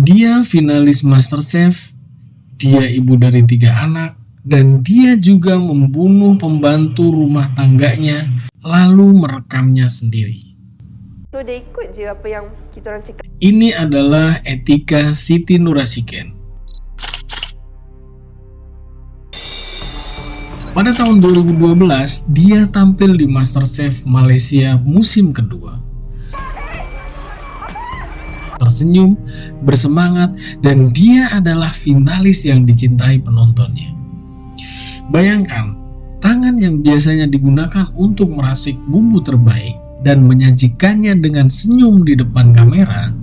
Dia finalis MasterChef, dia ibu dari 3 anak, dan dia juga membunuh pembantu rumah tangganya lalu merekamnya sendiri. So dia ikut je apa yang kita orang cakap. Ini adalah etika Siti Nurhasikin. Pada tahun 2012, dia tampil di MasterChef Malaysia musim kedua. Tersenyum, bersemangat, dan dia adalah finalis yang dicintai penontonnya. Bayangkan, tangan yang biasanya digunakan untuk meracik bumbu terbaik dan menyajikannya dengan senyum di depan kamera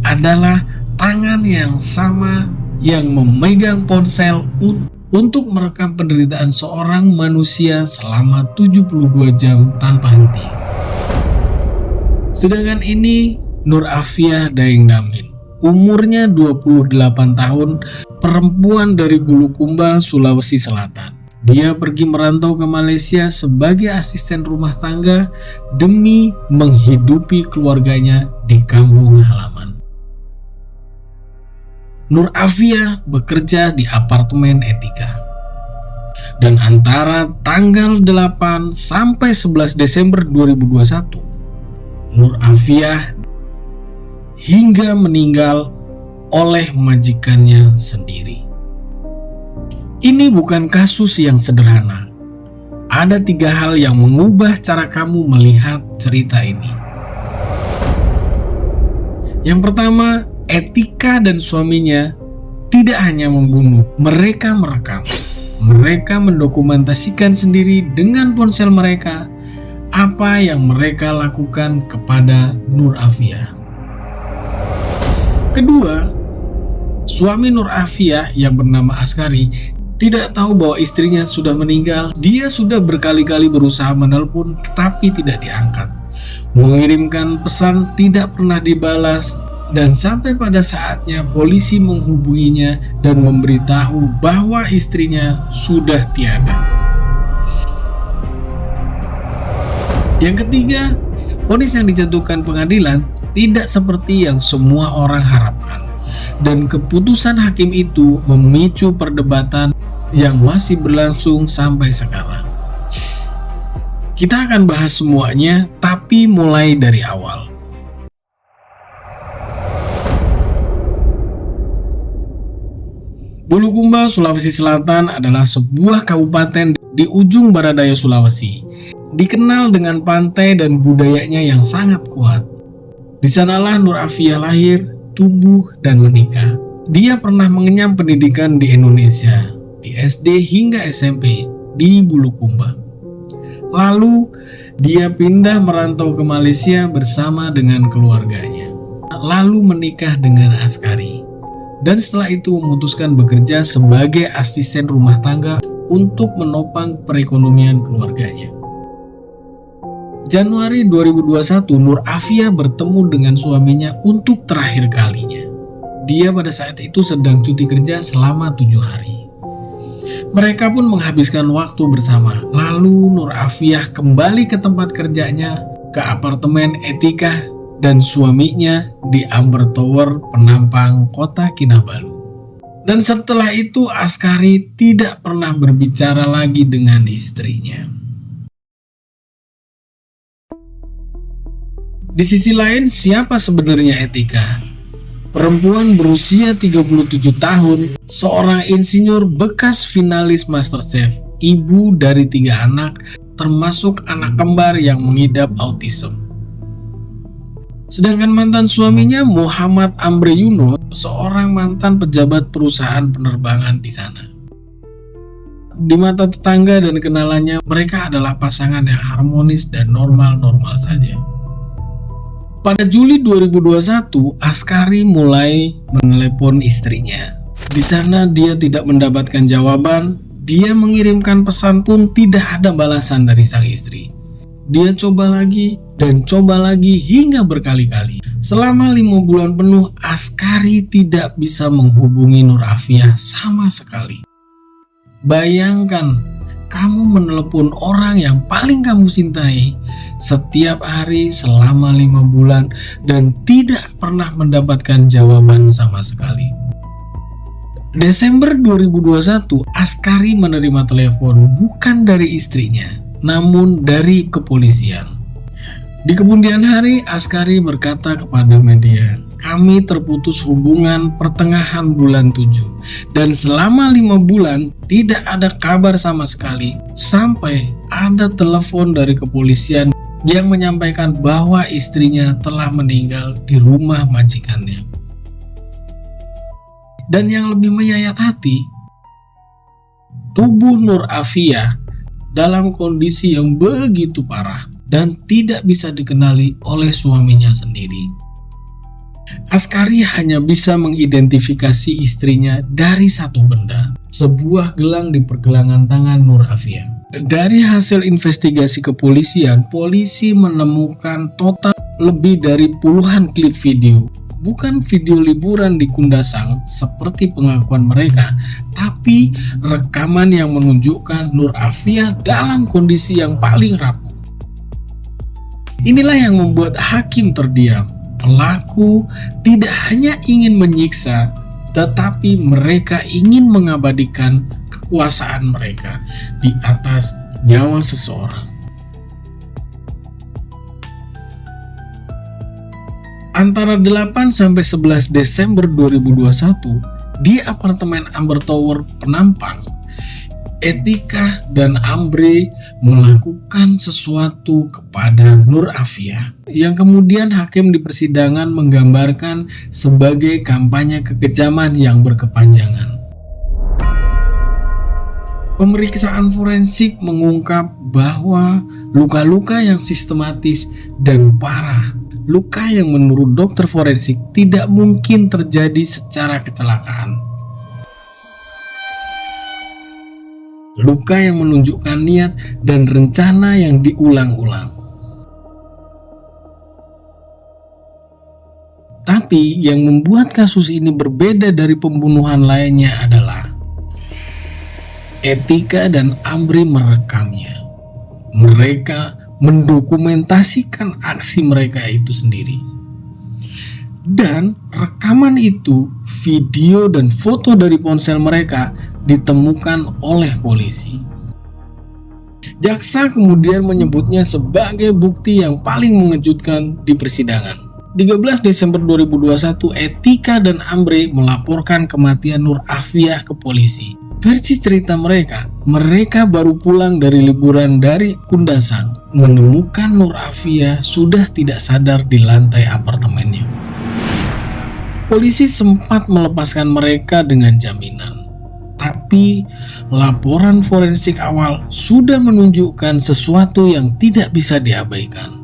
adalah tangan yang sama yang memegang ponsel untuk merekam penderitaan seorang manusia selama 72 jam tanpa henti. Sedangkan ini Nur Afiah Daeng Damin, umurnya 28 tahun, perempuan dari Bulukumba, Sulawesi Selatan. Dia pergi merantau ke Malaysia sebagai asisten rumah tangga demi menghidupi keluarganya di kampung halaman. Nur Afiah bekerja di apartemen Etika. Dan antara tanggal 8 sampai 11 Desember 2021, Nur Afiah hingga meninggal oleh majikannya sendiri. Ini bukan kasus yang sederhana. Ada 3 hal yang mengubah cara kamu melihat cerita ini. Yang pertama, Etika dan suaminya tidak hanya membunuh, mereka merekam. Mereka mendokumentasikan sendiri dengan ponsel mereka apa yang mereka lakukan kepada Nur Afiah. Kedua, suami Nur Afiah yang bernama Askari tidak tahu bahwa istrinya sudah meninggal. Dia sudah berkali-kali berusaha menelpon tetapi tidak diangkat. Mengirimkan pesan tidak pernah dibalas, dan sampai pada saatnya polisi menghubunginya dan memberitahu bahwa istrinya sudah tiada. Yang ketiga, vonis yang dijatuhkan pengadilan tidak seperti yang semua orang harapkan, dan keputusan hakim itu memicu perdebatan yang masih berlangsung sampai sekarang. Kita akan bahas semuanya, tapi mulai dari awal. Bulukumba, Sulawesi Selatan adalah sebuah kabupaten di ujung barat daya Sulawesi, dikenal dengan pantai dan budayanya yang sangat kuat. Di sanalah Nur Afiah lahir, tumbuh, dan menikah. Dia pernah mengenyam pendidikan di Indonesia, di SD hingga SMP di Bulukumba. Lalu, dia pindah merantau ke Malaysia bersama dengan keluarganya. Lalu menikah dengan Askari. Dan setelah itu memutuskan bekerja sebagai asisten rumah tangga untuk menopang perekonomian keluarganya. Januari 2021, Nur Afiah bertemu dengan suaminya untuk terakhir kalinya. Dia pada saat itu sedang cuti kerja selama 7 hari. Mereka pun menghabiskan waktu bersama. Lalu Nur Afiah kembali ke tempat kerjanya, ke apartemen Etika dan suaminya di Amber Tower, Penampang, Kota Kinabalu. Dan setelah itu Askari tidak pernah berbicara lagi dengan istrinya. Di sisi lain, siapa sebenarnya Etika? Perempuan berusia 37 tahun, seorang insinyur bekas finalis MasterChef, ibu dari 3 anak, termasuk anak kembar yang mengidap autism. Sedangkan mantan suaminya Muhammad Amre Yuno, seorang mantan pejabat perusahaan penerbangan di sana. Di mata tetangga dan kenalannya, mereka adalah pasangan yang harmonis dan normal-normal saja. Pada Juli 2021, Askari mulai menelepon istrinya. Di sana dia tidak mendapatkan jawaban, dia mengirimkan pesan pun tidak ada balasan dari sang istri. Dia coba lagi dan coba lagi hingga berkali-kali. Selama 5 bulan penuh, Askari tidak bisa menghubungi Nur Afiah sama sekali. Bayangkan, kamu menelepon orang yang paling kamu cintai setiap hari selama 5 bulan dan tidak pernah mendapatkan jawaban sama sekali. Desember 2021, Askari menerima telepon bukan dari istrinya, namun dari kepolisian. Di kemudian hari, Askari berkata kepada media, "Kami terputus hubungan pertengahan bulan 7 dan selama 5 bulan tidak ada kabar sama sekali sampai ada telepon dari kepolisian yang menyampaikan bahwa istrinya telah meninggal di rumah majikannya." Dan yang lebih menyayat hati, tubuh Nur Afia dalam kondisi yang begitu parah dan tidak bisa dikenali oleh suaminya sendiri. Askari hanya bisa mengidentifikasi istrinya dari satu benda, sebuah gelang di pergelangan tangan Nur Afia. Dari hasil investigasi kepolisian, polisi menemukan total lebih dari puluhan klip video. Bukan video liburan di Kundasang seperti pengakuan mereka, tapi rekaman yang menunjukkan Nur Afia dalam kondisi yang paling rapuh. Inilah yang membuat hakim terdiam. Pelaku tidak hanya ingin menyiksa, tetapi mereka ingin mengabadikan kekuasaan mereka di atas nyawa seseorang. Antara 8 sampai 11 Desember 2021 di apartemen Amber Tower Penampang, Etika dan Ambre melakukan sesuatu kepada Nur Afia yang kemudian hakim di persidangan menggambarkan sebagai kampanye kekejaman yang berkepanjangan. Pemeriksaan forensik mengungkap bahwa luka-luka yang sistematis dan parah, luka yang menurut dokter forensik tidak mungkin terjadi secara kecelakaan. Luka yang menunjukkan niat dan rencana yang diulang-ulang. Tapi yang membuat kasus ini berbeda dari pembunuhan lainnya adalah Etika dan Amri merekamnya. Mereka mendokumentasikan aksi mereka itu sendiri. Dan rekaman itu, video dan foto dari ponsel mereka ditemukan oleh polisi. Jaksa kemudian menyebutnya sebagai bukti yang paling mengejutkan di persidangan. 13 Desember 2021, Etika dan Ambre melaporkan kematian Nur Afia ke polisi. Versi cerita mereka baru pulang dari liburan dari Kundasang, menemukan Nur Afia sudah tidak sadar di lantai apartemennya. Polisi sempat melepaskan mereka dengan jaminan, tapi laporan forensik awal sudah menunjukkan sesuatu yang tidak bisa diabaikan.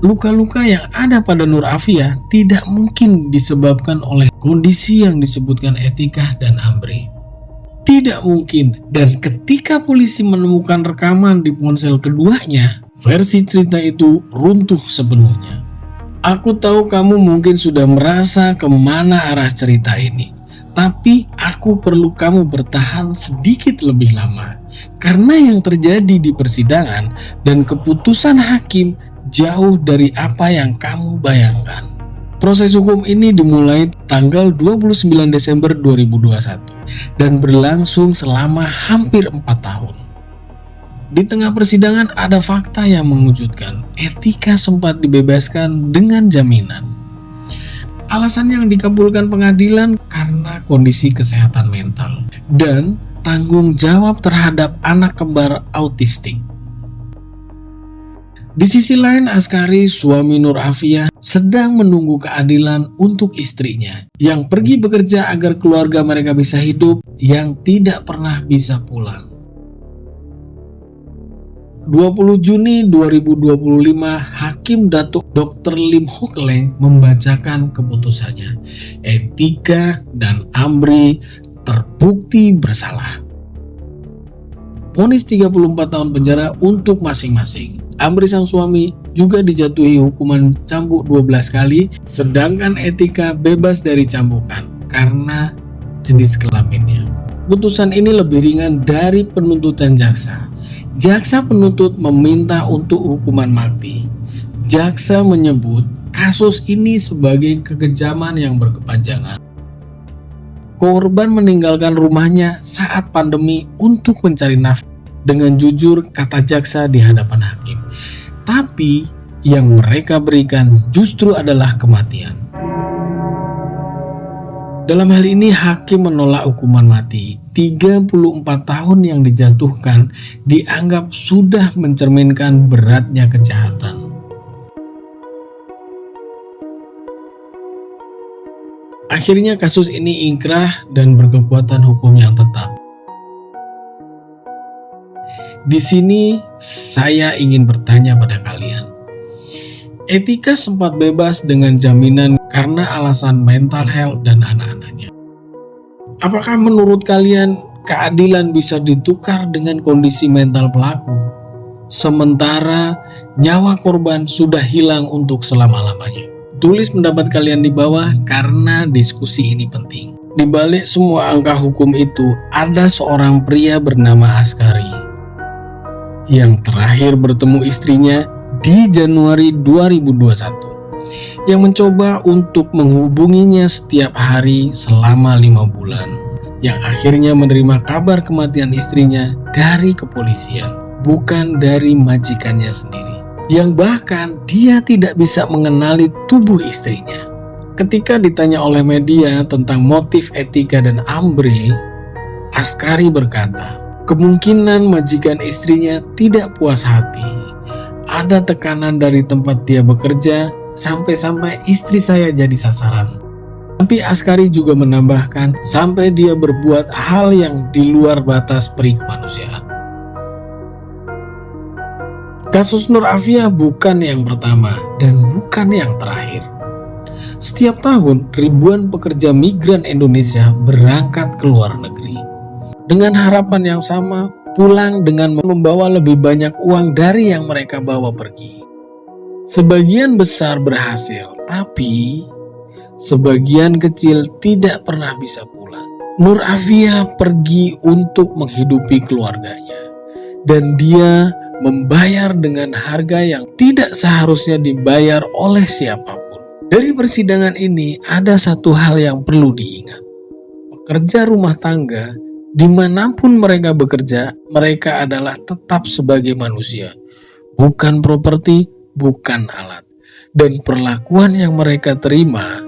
Luka-luka yang ada pada Nur Afia tidak mungkin disebabkan oleh kondisi yang disebutkan Etika dan Ambre. Tidak mungkin, dan ketika polisi menemukan rekaman di ponsel keduanya, versi cerita itu runtuh sepenuhnya. Aku tahu kamu mungkin sudah merasa kemana arah cerita ini, tapi aku perlu kamu bertahan sedikit lebih lama, karena yang terjadi di persidangan dan keputusan hakim jauh dari apa yang kamu bayangkan. Proses hukum ini dimulai tanggal 29 Desember 2021 dan berlangsung selama hampir 4 tahun. Di tengah persidangan ada fakta yang mengejutkan. Etika sempat dibebaskan dengan jaminan. Alasan yang dikabulkan pengadilan karena kondisi kesehatan mental dan tanggung jawab terhadap anak kembar autistik. Di sisi lain, Askari, suami Nur Afia, sedang menunggu keadilan untuk istrinya yang pergi bekerja agar keluarga mereka bisa hidup, yang tidak pernah bisa pulang. 20 Juni 2025, Hakim Datuk Dr. Lim Hock Leng membacakan keputusannya. Etika dan Amri terbukti bersalah. Vonis 34 tahun penjara untuk masing-masing. Amri sang suami juga dijatuhi hukuman cambuk 12 kali, sedangkan Etika bebas dari cambukan karena jenis kelaminnya. Putusan ini lebih ringan dari penuntutan jaksa. Jaksa penuntut meminta untuk hukuman mati. Jaksa menyebut kasus ini sebagai kekejaman yang berkepanjangan. Korban meninggalkan rumahnya saat pandemi untuk mencari nafkah. Dengan jujur, kata jaksa di hadapan hakim. Tapi yang mereka berikan justru adalah kematian. Dalam hal ini hakim menolak hukuman mati. 34 tahun yang dijatuhkan dianggap sudah mencerminkan beratnya kejahatan. Akhirnya kasus ini ingkrah dan berkekuatan hukum yang tetap. Di sini saya ingin bertanya pada kalian. Etika sempat bebas dengan jaminan karena alasan mental health dan anak-anaknya. Apakah menurut kalian keadilan bisa ditukar dengan kondisi mental pelaku? Sementara nyawa korban sudah hilang untuk selama-lamanya. Tulis pendapat kalian di bawah karena diskusi ini penting. Di balik semua angka hukum itu ada seorang pria bernama Askari yang terakhir bertemu istrinya di Januari 2021 yang mencoba untuk menghubunginya setiap hari selama 5 bulan yang akhirnya menerima kabar kematian istrinya dari kepolisian, bukan dari majikannya sendiri, yang bahkan dia tidak bisa mengenali tubuh istrinya. Ketika ditanya oleh media tentang motif etika dan ambre, Askari berkata, kemungkinan majikan istrinya tidak puas hati. Ada tekanan dari tempat dia bekerja sampai-sampai istri saya jadi sasaran. Tapi Askari juga menambahkan sampai dia berbuat hal yang di luar batas peri kemanusiaan. Kasus Nur Afia bukan yang pertama dan bukan yang terakhir. Setiap tahun ribuan pekerja migran Indonesia berangkat ke luar negeri dengan harapan yang sama, pulang dengan membawa lebih banyak uang dari yang mereka bawa pergi. Sebagian besar berhasil, tapi sebagian kecil tidak pernah bisa pulang. Nur Afia pergi untuk menghidupi keluarganya, dan dia membayar dengan harga yang tidak seharusnya dibayar oleh siapapun. Dari persidangan ini ada satu hal yang perlu diingat. Pekerja rumah tangga dimanapun mereka bekerja, mereka adalah tetap sebagai manusia, bukan properti, bukan alat. Dan perlakuan yang mereka terima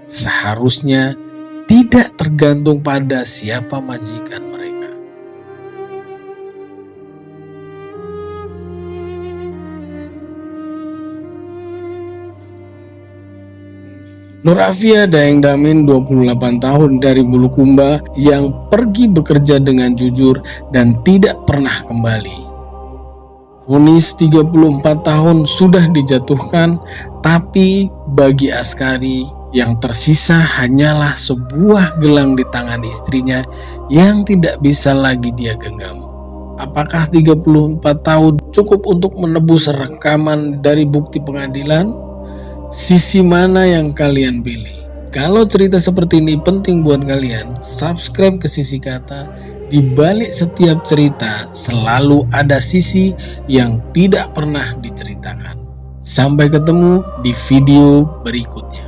seharusnya tidak tergantung pada siapa majikan mereka. Nur Afia Daeng Damin 28 tahun dari Bulukumba yang pergi bekerja dengan jujur dan tidak pernah kembali. Vonis 34 tahun sudah dijatuhkan, tapi bagi Askari yang tersisa hanyalah sebuah gelang di tangan istrinya yang tidak bisa lagi dia genggam. Apakah 34 tahun cukup untuk menebus rekaman dari bukti pengadilan? Sisi mana yang kalian pilih? Kalau cerita seperti ini penting buat kalian, subscribe ke Sisi Kata. Di balik setiap cerita selalu ada sisi yang tidak pernah diceritakan. Sampai ketemu di video berikutnya.